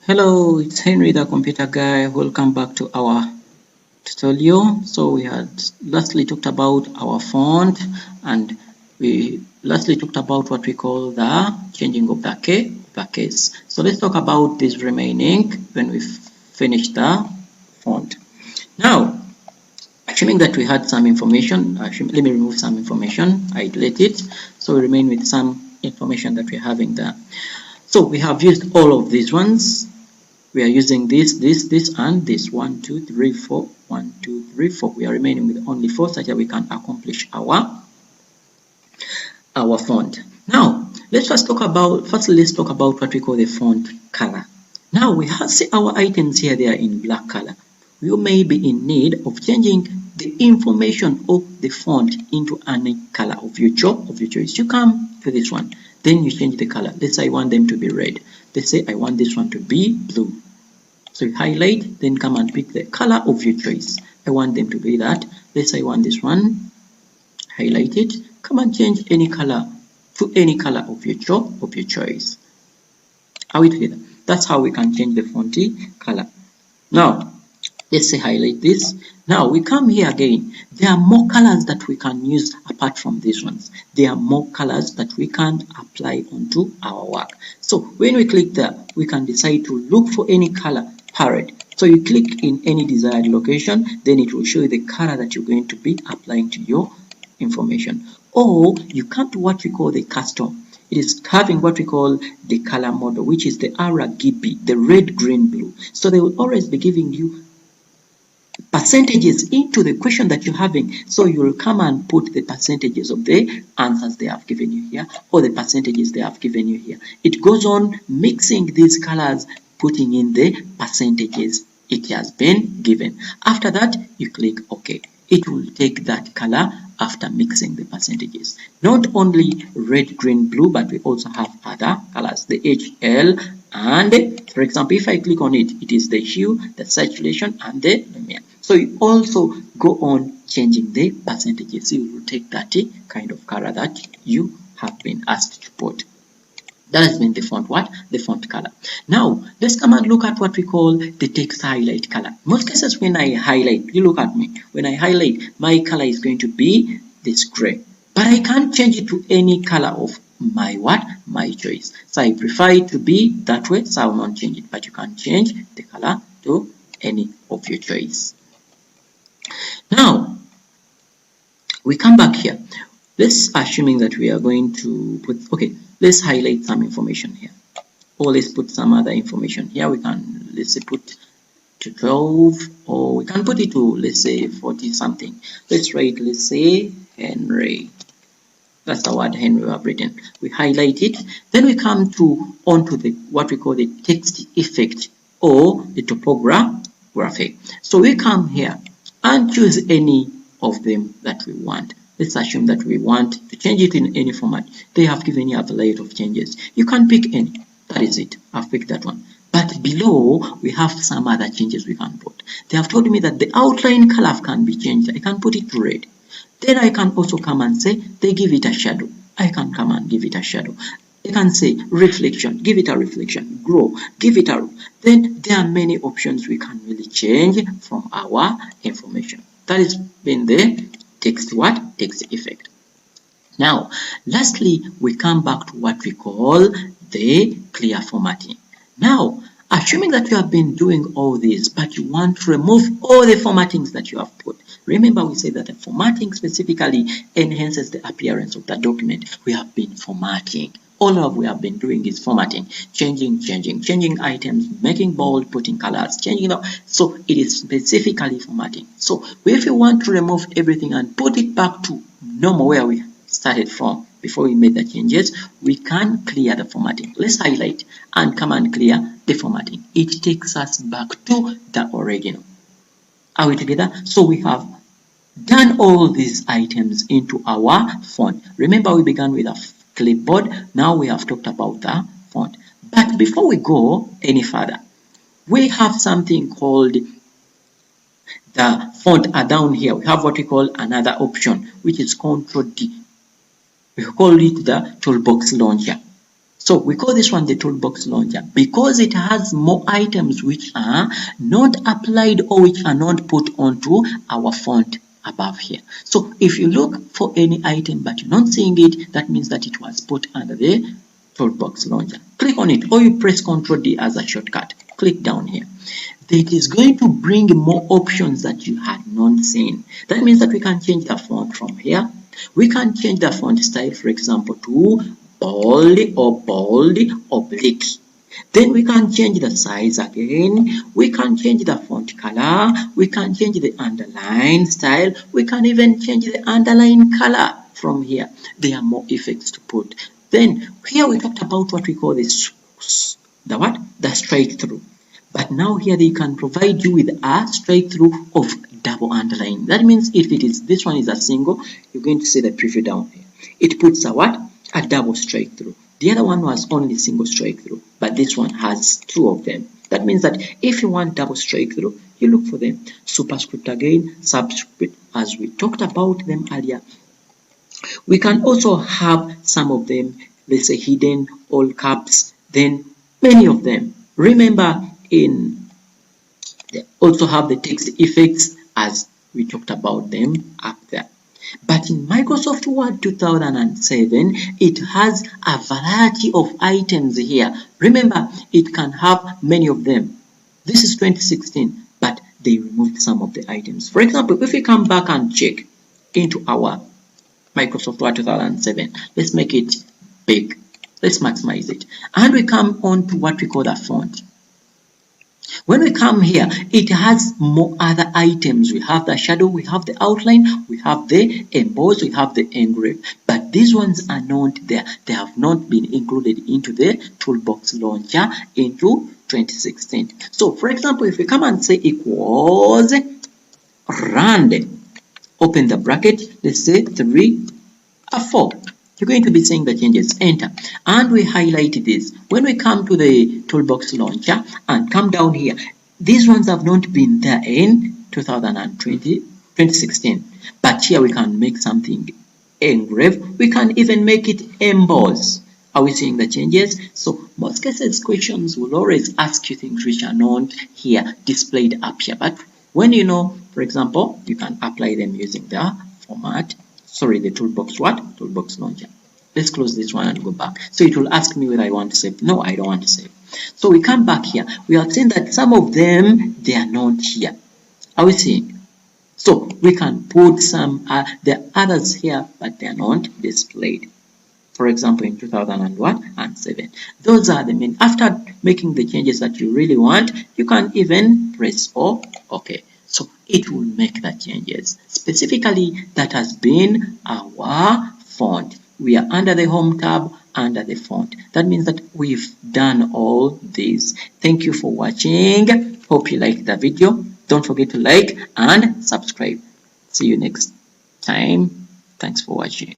Hello, it's Henry the computer guy. Welcome back to our tutorial. So we had lastly talked about our font, and we lastly talked about what we call the changing of the case. So let's talk about this remaining when we finish the font. Now, assuming that we had some information, let me remove some information, I delete it. So we remain with some information that we're having there. So we have used all of these ones. We are using this, and this. 1, 2, 3, 4. 1, 2, 3, 4. We are remaining with only 4, such that we can accomplish our font. Now, let's talk about what we call the font color. Now we have see our items here. They are in black color. You may be in need of changing the information of the font into any color of your choice. You come to this one, then you change the color. Let's say I want them to be red. Let's say I want this one to be blue. So you highlight, then come and pick the color of your choice. I want them to be that. Let's say I want this one. Highlight it. Come and change any color to any color of your choice. Are we together? That's how we can change the font color. Now, let's say highlight this. Now we come here again. There are more colors that we can use apart from these ones. There are more colors that we can apply onto our work. So when we click there, we can decide to look for any color palette. So you click in any desired location, then it will show you the color that you're going to be applying to your information. Or you come to what we call the custom. It is having what we call the color model, which is the RGB, the red, green, blue. So they will always be giving you percentages into the question that you're having. So you will come and put the percentages of the answers they have given you here, or the percentages they have given you here. It goes on mixing these colors, putting in the percentages it has been given. After that, you click OK. It will take that color after mixing the percentages. Not only red, green, blue, but we also have other colors, the HL, and for example, if I click on it, it is the hue, the saturation, and the lumiere. So you also go on changing the percentages. You will take that kind of color that you have been asked to put. That has been the font the font color. Now let's come and look at what we call the text highlight color. Most cases when I highlight, you look at me, when I highlight, my color is going to be this gray, but I can't change it to any color of my choice. So I prefer it to be that way, so I will not change it, but you can change the color to any of your choice. Now we come back here. Let's assuming that we are going to put, okay, let's highlight some information here, or let's put some other information here. We can, let's say, put to 12, or we can put it to, let's say, 40 something. Let's write, let's say, Henry. That's the word Henry we have written. We highlight it, then we come to onto the what we call the text effect or the topography. So we come here and choose any of them that we want. Let's assume that we want to change it in any format. They have given you a variety of changes. You can pick any. That is it. I've picked that one. But below, we have some other changes we can put. They have told me that the outline color can be changed. I can put it to red. Then I can also come and say, they give it a shadow. I can come and give it a shadow. I can say reflection, give it a reflection, grow, give it a. Then there are many options we can really change from our information. That has been the text effect. Now lastly, we come back to what we call the clear formatting. Now assuming that you have been doing all this, but you want to remove all the formattings that you have put. Remember, we said that the formatting specifically enhances the appearance of the document. We have been formatting. All we have been doing is formatting, changing items, making bold, putting colors, changing up. So it is specifically formatting. So if you want to remove everything and put it back to normal where we started from before we made the changes, we can clear the formatting. Let's highlight and come and clear the formatting. It takes us back to the original. Are we together? So we have done all these items into our font. Remember, we began with a clipboard. Now we have talked about the font. But before we go any further, we have something called the font down here. We have what we call another option, which is Ctrl D. We call it the toolbox launcher. So we call this one the toolbox launcher because it has more items which are not applied or which are not put onto our font above here. So if you look for any item but you're not seeing it, that means that it was put under the toolbox launcher. Click on it or you press Ctrl D as a shortcut. Click down here. It is going to bring more options that you had not seen. That means that we can change the font from here. We can change the font style, for example, to bold oblique. Then we can change the size again. We can change the font color. We can change the underline style. We can even change the underline color from here. There are more effects to put. Then here we talked about what we call the straight through. But now here they can provide you with a straight through of double underline. That means if it is this one is a single, you're going to see the preview down here. It puts a what? A double straight through. The other one was only single straight through, but this one has two of them. That means that if you want double straight through, you look for them. Superscript again, subscript, as we talked about them earlier. We can also have some of them, let's say hidden, all caps, then many of them. Remember, they also have the text effects as we talked about them up there. But in Microsoft Word 2007, it has a variety of items here. Remember, it can have many of them. This is 2016, but they removed some of the items. For example, if we come back and check into our Microsoft Word 2007, let's make it big. Let's maximize it. And we come on to what we call the font. When we come here, it has more other items. We have the shadow, we have the outline, we have the emboss, we have the engrave. But these ones are not there. They have not been included into the toolbox launcher into 2016. So, for example, if we come and say equals rand, open the bracket, let's say 3 or 4. You're going to be seeing the changes. Enter. And we highlight this. When we come to the toolbox launcher and come down here, these ones have not been there in 2016. But here we can make something engrave. We can even make it emboss. Are we seeing the changes? So most cases, questions will always ask you things which are not here displayed up here. But when you know, for example, you can apply them using the format. Sorry, the toolbox what? Toolbox launcher. Let's close this one and go back. So it will ask me whether I want to save. No, I don't want to save. So we come back here. We have seen that some of them, they are not here. Are we seeing? So we can put some, there are others here, but they are not displayed. For example, in 2007. Those are the main. After making the changes that you really want, you can even press OK. So it will make the changes. Specifically, that has been our font. We are under the home tab, under the font. That means that we've done all this. Thank you for watching. Hope you liked the video. Don't forget to like and subscribe. See you next time. Thanks for watching.